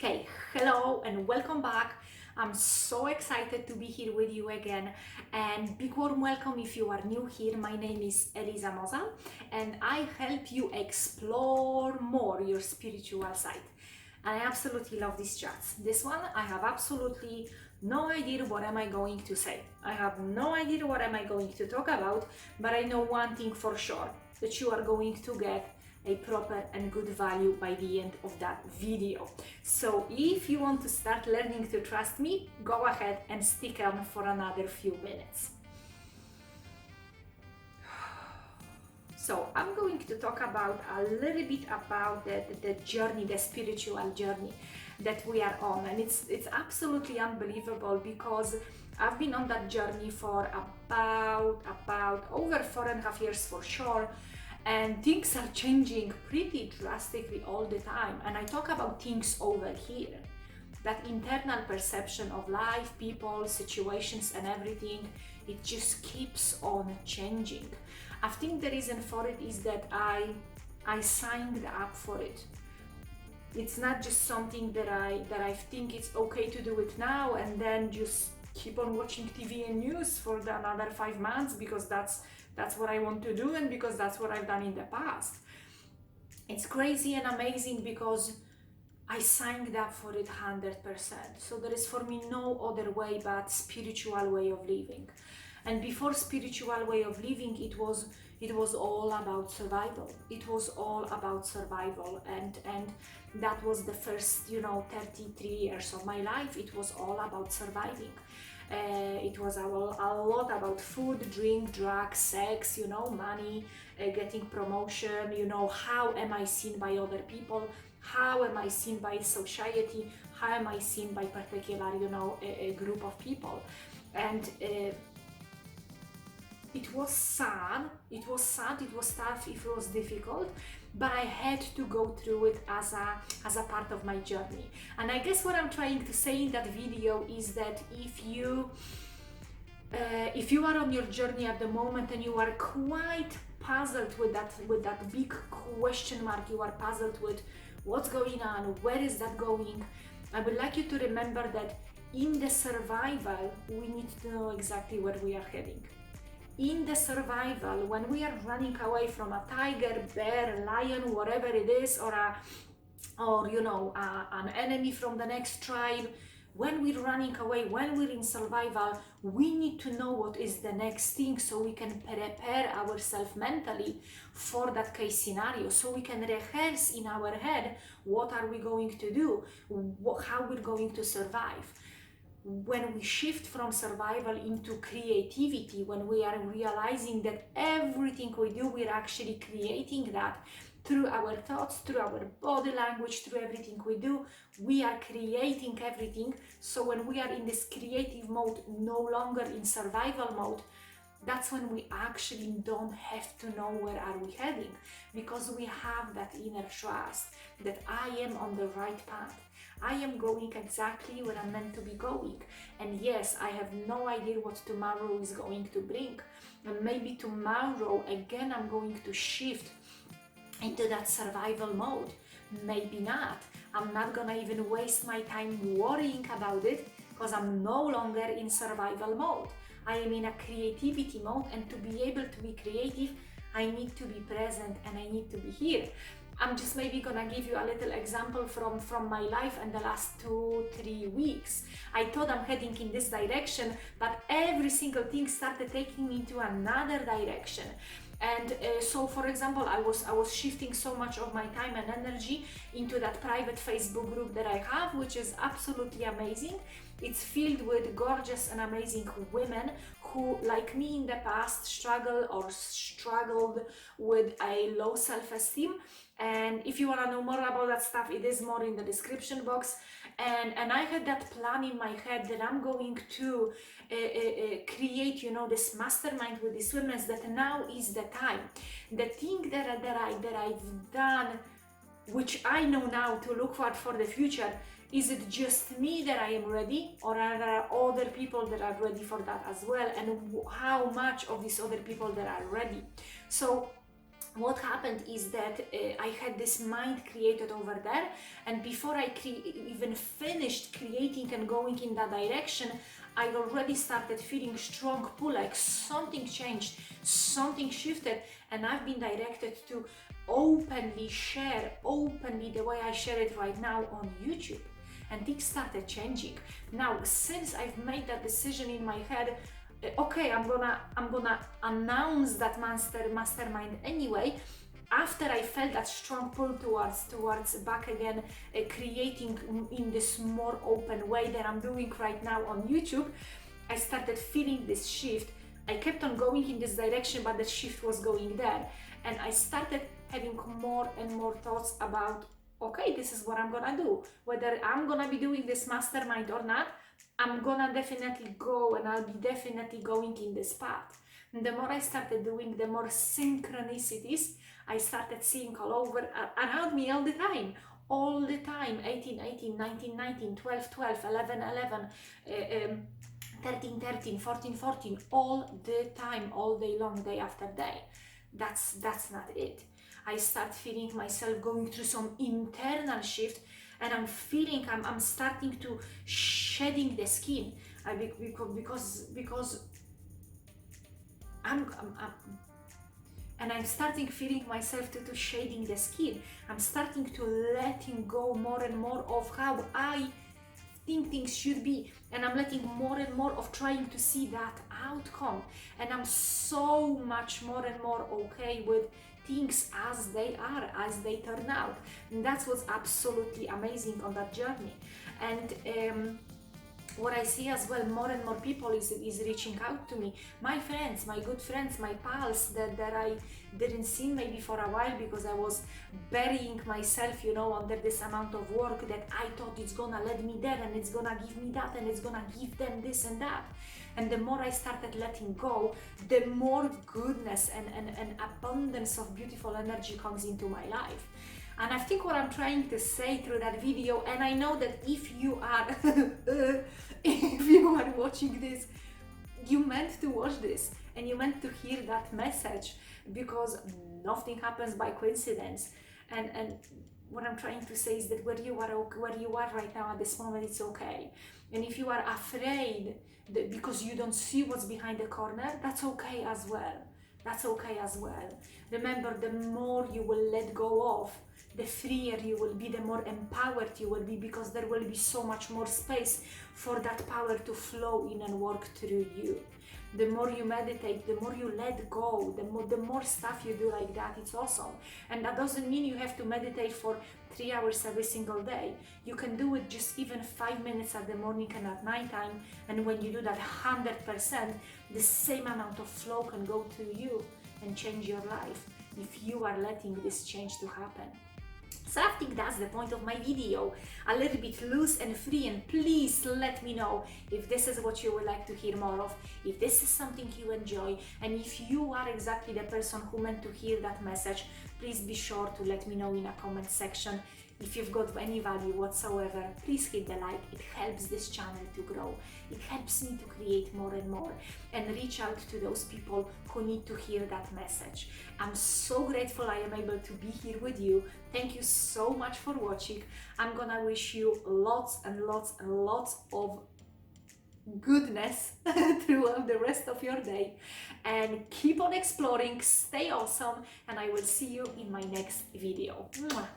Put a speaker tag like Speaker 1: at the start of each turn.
Speaker 1: Okay, hello and welcome back. I'm so excited to be here with you again, and big warm welcome if you are new here. My name is Eliza Mozal and I help you explore more your spiritual side. And I absolutely love these chats. This one, I have absolutely no idea what am I going to say. I have no idea what am I going to talk about, but I know one thing for sure, that you are going to get a proper and good value by the end of that video. So if you want to start learning to trust me, go ahead and stick on for another few minutes. So I'm going to talk about a little bit about the journey, the spiritual journey that we are on. And it's absolutely unbelievable because I've been on that journey for about over 4.5 years for sure. And things are changing pretty drastically all the time. And I talk about things over here, that internal perception of life, people, situations, and everything, it just keeps on changing. I think the reason for it is that I signed up for it. It's not just something that I think it's okay to do it now and then just keep on watching TV and news for another 5 months because that's what I want to do and because that's what I've done in the past. It's crazy and amazing because I signed up for it 100%. So there is for me no other way but spiritual way of living. And before spiritual way of living, it was all about survival. It was all about survival, and that was the first 33 years of my life. It was all about surviving. It was a lot about food, drink, drugs, sex, money, getting promotion, how am I seen by other people, how am I seen by society, how am I seen by particular, a group of people. And it was sad, it was tough, it was difficult, but I had to go through it as a part of my journey. And I guess what I'm trying to say in that video is that if you are on your journey at the moment and you are quite puzzled with that big question mark, you are puzzled with what's going on, where is that going, I would like you to remember that in the survival, we need to know exactly where we are heading. In the survival, when we are running away from a tiger, bear, lion, whatever it is, or an enemy from the next tribe, when we're running away, when we're in survival, we need to know what is the next thing so we can prepare ourselves mentally for that case scenario, so we can rehearse in our head what are we going to do, how we're going to survive. When we shift from survival into creativity, when we are realizing that everything we do, we're actually creating that through our thoughts, through our body language, through everything we do, we are creating everything. So when we are in this creative mode, no longer in survival mode, that's when we actually don't have to know where are we heading, because we have that inner trust that I am on the right path. I am going exactly where I'm meant to be going. And yes, I have no idea what tomorrow is going to bring. And maybe tomorrow, again, I'm going to shift into that survival mode. Maybe not. I'm not gonna even waste my time worrying about it because I'm no longer in survival mode. I am in a creativity mode, and to be able to be creative, I need to be present and I need to be here. I'm just maybe gonna give you a little example from my life in the last 2-3 weeks. I thought I'm heading in this direction, but every single thing started taking me into another direction. And so, for example, I was shifting so much of my time and energy into that private Facebook group that I have, which is absolutely amazing. It's filled with gorgeous and amazing women who, like me in the past, struggled with a low self-esteem. And if you want to know more about that stuff, it is more in the description box. And I had that plan in my head that I'm going to create, this mastermind with these women, that now is the time. The thing that I've done, which I know now to look for the future, is it just me that I am ready, or are there other people that are ready for that as well? And how much of these other people that are ready? So what happened is that I had this mind created over there, and before I even finished creating and going in that direction, I already started feeling strong pull, like something changed, something shifted, and I've been directed to openly share, openly the way I share it right now on YouTube. And things started changing. Now, since I've made that decision in my head, okay, I'm gonna announce that mastermind anyway. After I felt that strong pull towards back again, creating in this more open way that I'm doing right now on YouTube, I started feeling this shift. I kept on going in this direction, but the shift was going there, and I started having more and more thoughts about, okay, this is what I'm gonna do. Whether I'm gonna be doing this mastermind or not, I'm gonna definitely go, and I'll be definitely going in this path. And the more I started doing, the more synchronicities I started seeing all over around me all the time. 18, 18, 19, 19, 12, 12, 11, 11, 13, 13, 14, 14, all the time, all day long, day after day. That's not it. I start feeling myself going through some internal shift, and I'm feeling I'm starting to shedding the skin, because I'm and I'm starting feeling myself to shading the skin. I'm starting to letting go more and more of how I think things should be, and I'm letting more and more of trying to see that outcome, and I'm so much more and more okay with things as they are, as they turn out. And that's what's absolutely amazing on that journey. And what I see as well, more and more people is reaching out to me. My friends, my good friends, my pals that I didn't see maybe for a while because I was burying myself, under this amount of work that I thought it's gonna lead me there, and it's gonna give me that, and it's gonna give them this and that. And the more I started letting go, the more goodness and abundance of beautiful energy comes into my life. And I think what I'm trying to say through that video, and I know that if you are if you are watching this, you meant to watch this, and you meant to hear that message, because nothing happens by coincidence. And what I'm trying to say is that where you are right now at this moment, it's okay. And if you are afraid because you don't see what's behind the corner, that's okay as well. That's okay as well. Remember, the more you will let go of, the freer you will be, the more empowered you will be, because there will be so much more space for that power to flow in and work through you. The more you meditate, the more you let go, the more stuff you do like that. It's awesome. And that doesn't mean you have to meditate for 3 hours every single day. You can do it just even 5 minutes at the morning and at night time. And when you do that 100%, the same amount of flow can go through you and change your life if you are letting this change to happen. So I think that's the point of my video, a little bit loose and free, and please let me know if this is what you would like to hear more of, if this is something you enjoy, and if you are exactly the person who meant to hear that message, please be sure to let me know in a comment section. If you've got any value whatsoever, please hit the like. It helps this channel to grow. It helps me to create more and more and reach out to those people who need to hear that message. I'm so grateful I am able to be here with you. Thank you so much for watching. I'm gonna wish you lots and lots and lots of goodness throughout the rest of your day, and keep on exploring, stay awesome, and I will see you in my next video. Mwah.